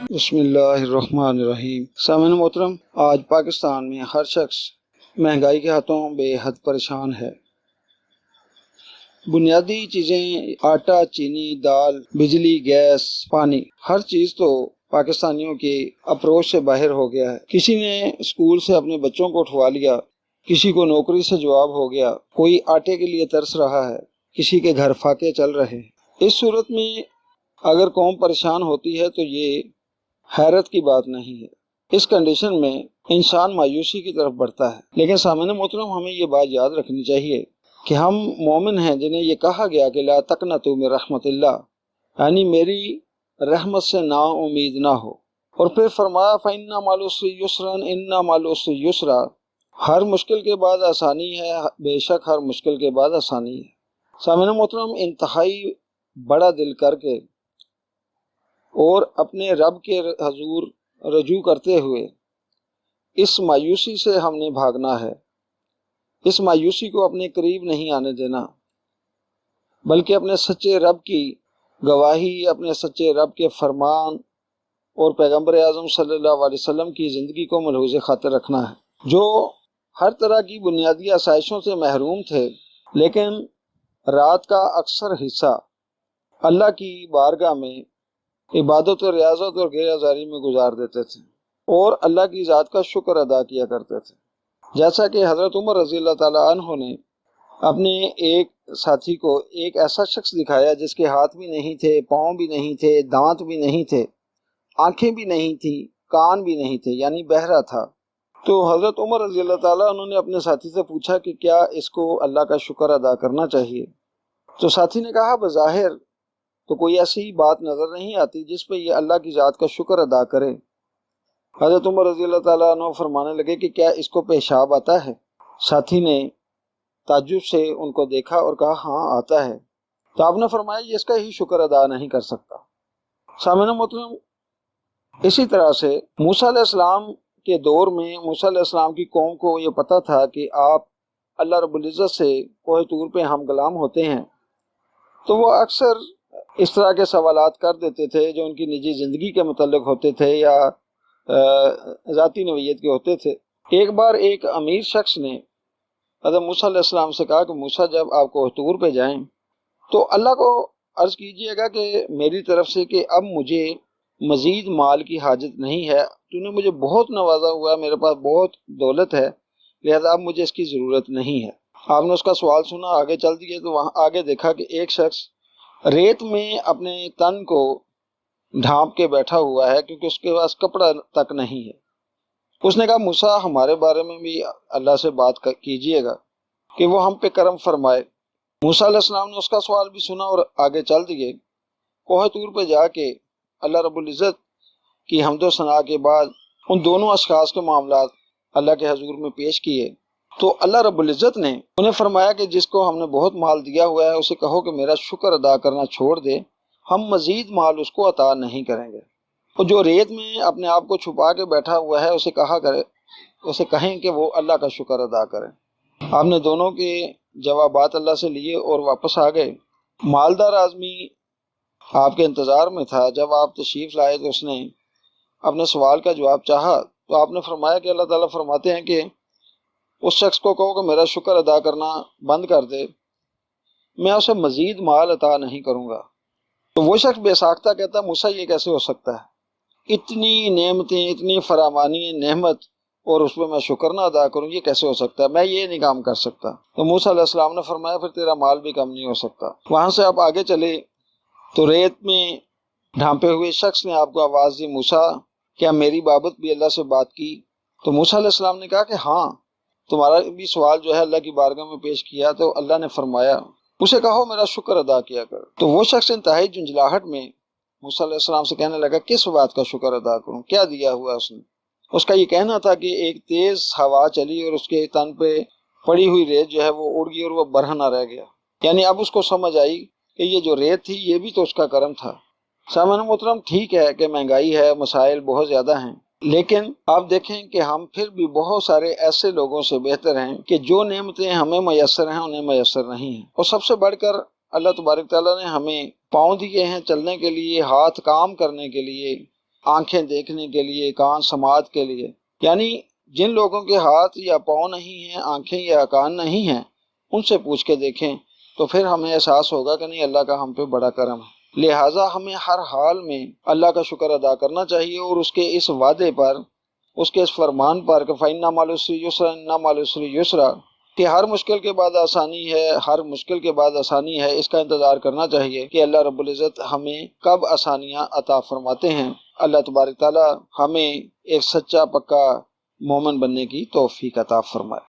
بسم اللہ الرحمن الرحیم۔ سامعین محترم، آج پاکستان میں ہر شخص مہنگائی کے ہاتھوں بے حد پریشان ہے۔ بنیادی چیزیں، آٹا، چینی، دال، بجلی، گیس، پانی، ہر چیز تو پاکستانیوں کی اپروچ سے باہر ہو گیا ہے۔ کسی نے اسکول سے اپنے بچوں کو اٹھوا لیا، کسی کو نوکری سے جواب ہو گیا، کوئی آٹے کے لیے ترس رہا ہے، کسی کے گھر فاقے چل رہے ہیں۔ اس صورت میں اگر قوم پریشان ہوتی ہے تو یہ حیرت کی بات نہیں ہے۔ اس کنڈیشن میں انسان مایوسی کی طرف بڑھتا ہے۔ لیکن سامعین محترم، ہمیں یہ بات یاد رکھنی چاہیے کہ ہم مومن ہیں جنہیں یہ کہا گیا کہ لا تقنطوا من رحمت اللہ، یعنی میری رحمت سے نا امید نہ ہو۔ اور پھر فرمایا فَإِنَّ مَعَ الْعُسْرِ يُسْرًا إِنَّ مَعَ الْعُسْرِ يُسْرًا، ہر مشکل کے بعد آسانی ہے، بے شک ہر مشکل کے بعد آسانی ہے۔ سامعین محترم، انتہائی بڑا دل کر کے اور اپنے رب کے حضور رجوع کرتے ہوئے اس مایوسی سے ہم نے بھاگنا ہے۔ اس مایوسی کو اپنے قریب نہیں آنے دینا، بلکہ اپنے سچے رب کی گواہی، اپنے سچے رب کے فرمان اور پیغمبر اعظم صلی اللہ علیہ وسلم کی زندگی کو ملحوظ خاطر رکھنا ہے، جو ہر طرح کی بنیادی آسائشوں سے محروم تھے، لیکن رات کا اکثر حصہ اللہ کی بارگاہ میں عبادت و ریاضت اور غیر آزاری میں گزار دیتے تھے اور اللہ کی ذات کا شکر ادا کیا کرتے تھے۔ جیسا کہ حضرت عمر رضی اللہ تعالیٰ عنہ نے اپنے ایک ساتھی کو ایک ایسا شخص دکھایا جس کے ہاتھ بھی نہیں تھے، پاؤں بھی نہیں تھے، دانت بھی نہیں تھے، آنکھیں بھی نہیں تھیں، کان بھی نہیں تھے، یعنی بہرا تھا۔ تو حضرت عمر رضی اللہ تعالیٰ عنہ نے اپنے ساتھی سے پوچھا کہ کیا اس کو اللہ کا شکر ادا کرنا چاہیے؟ تو ساتھی نے کہا بظاہر تو کوئی ایسی بات نظر نہیں آتی جس پہ یہ اللہ کی ذات کا شکر ادا کرے۔ حضرت عمر رضی اللہ تعالیٰ عنہ فرمانے لگے کہ کیا اس کو پیشاب آتا ہے؟ ساتھی نے تعجب سے ان کو دیکھا اور کہا ہاں آتا ہے۔ تو آپ نے فرمایا یہ اس کا ہی شکر ادا نہیں کر سکتا۔ سامعین محترم، اسی طرح سے موسیٰ علیہ السلام کے دور میں موسیٰ علیہ السلام کی قوم کو یہ پتہ تھا کہ آپ اللہ رب العزت سے کوہ طور پہ ہم کلام ہوتے ہیں، تو وہ اکثر اس طرح کے سوالات کر دیتے تھے جو ان کی نجی زندگی کے متعلق ہوتے تھے یا ذاتی نوعیت کے ہوتے تھے۔ ایک بار ایک امیر شخص نے حضرت موسیٰ علیہ السلام سے کہا کہ موسیٰ جب آپ کوہ طور پہ جائیں تو اللہ کو عرض کیجئے گا کہ میری طرف سے کہ اب مجھے مزید مال کی حاجت نہیں ہے، تو نے مجھے بہت نوازا ہوا ہے، میرے پاس بہت دولت ہے، لہذا اب مجھے اس کی ضرورت نہیں ہے۔ آپ نے اس کا سوال سنا، آگے چل دیے تو وہاں آگے دیکھا کہ ایک شخص ریت میں اپنے تن کو ڈھانپ کے بیٹھا ہوا ہے کیونکہ اس کے پاس کپڑا تک نہیں ہے۔ اس نے کہا موسیٰ ہمارے بارے میں بھی اللہ سے بات کیجئے گا کہ وہ ہم پہ کرم فرمائے۔ موسیٰ علیہ السلام نے اس کا سوال بھی سنا اور آگے چل دیے۔ کوہ طور پہ جا کے اللہ رب العزت کی حمد و ثنا کے بعد ان دونوں اشخاص کے معاملات اللہ کے حضور میں پیش کیے تو اللہ رب العزت نے انہیں فرمایا کہ جس کو ہم نے بہت مال دیا ہوا ہے اسے کہو کہ میرا شکر ادا کرنا چھوڑ دے، ہم مزید مال اس کو عطا نہیں کریں گے۔ اور جو ریت میں اپنے آپ کو چھپا کے بیٹھا ہوا ہے اسے کہیں کہ وہ اللہ کا شکر ادا کرے۔ آپ نے دونوں کے جوابات اللہ سے لیے اور واپس آ گئے۔ مالدار آدمی آپ کے انتظار میں تھا۔ جب آپ تشریف لائے تو اس نے اپنے سوال کا جواب چاہا تو آپ نے فرمایا کہ اللہ تعالیٰ فرماتے ہیں کہ اس شخص کو کہو کہ میرا شکر ادا کرنا بند کر دے، میں اسے مزید مال عطا نہیں کروں گا۔ تو وہ شخص بے ساختہ کہتا موسیٰ یہ کیسے ہو سکتا ہے؟ اتنی نعمتیں، اتنی فراوانی نعمت اور اس پہ میں شکر نہ ادا کروں، یہ کیسے ہو سکتا ہے؟ میں یہ نہیں کام کر سکتا۔ تو موسیٰ علیہ السلام نے فرمایا پھر تیرا مال بھی کم نہیں ہو سکتا۔ وہاں سے آپ آگے چلے تو ریت میں ڈھانپے ہوئے شخص نے آپ کو آواز دی موسیٰ کیا میری بابت بھی اللہ سے بات کی؟ تو موسیٰ علیہ السلام نے کہا کہ ہاں، تمہارا بھی سوال جو ہے اللہ کی بارگاہ میں پیش کیا تو اللہ نے فرمایا اسے کہو میرا شکر ادا کیا کر۔ تو وہ شخص انتہائی جھنجھلاہٹ میں موسیٰ علیہ السلام سے کہنے لگا کس بات کا شکر ادا کروں، کیا دیا ہوا اس نے؟ اس کا یہ کہنا تھا کہ ایک تیز ہوا چلی اور اس کے تن پہ پڑی ہوئی ریت جو ہے وہ اڑ گئی اور وہ برہنہ رہ گیا۔ یعنی اب اس کو سمجھ آئی کہ یہ جو ریت تھی یہ بھی تو اس کا کرم تھا۔ سامعین محترم، ٹھیک ہے کہ مہنگائی ہے، مسائل بہت زیادہ ہیں، لیکن آپ دیکھیں کہ ہم پھر بھی بہت سارے ایسے لوگوں سے بہتر ہیں کہ جو نعمتیں ہمیں میسر ہیں انہیں میسر نہیں ہیں۔ اور سب سے بڑھ کر اللہ تبارک تعالیٰ نے ہمیں پاؤں دیے ہیں چلنے کے لیے، ہاتھ کام کرنے کے لیے، آنکھیں دیکھنے کے لیے، کان سماعت کے لیے۔ یعنی جن لوگوں کے ہاتھ یا پاؤں نہیں ہیں، آنکھیں یا کان نہیں ہیں، ان سے پوچھ کے دیکھیں تو پھر ہمیں احساس ہوگا کہ نہیں، اللہ کا ہم پہ بڑا کرم ہے۔ لہٰذا ہمیں ہر حال میں اللہ کا شکر ادا کرنا چاہیے، اور اس کے اس وعدے پر، اس کے اس فرمان پر کہ فَإِنَّ مَعَ الْعُسْرِ يُسْرًا إِنَّ مَعَ الْعُسْرِ يُسْرًا، کہ ہر مشکل کے بعد آسانی ہے، ہر مشکل کے بعد آسانی ہے، اس کا انتظار کرنا چاہیے کہ اللہ رب العزت ہمیں کب آسانیاں عطا فرماتے ہیں۔ اللہ تبارک تعالی ہمیں ایک سچا پکا مومن بننے کی توفیق عطا فرمائے۔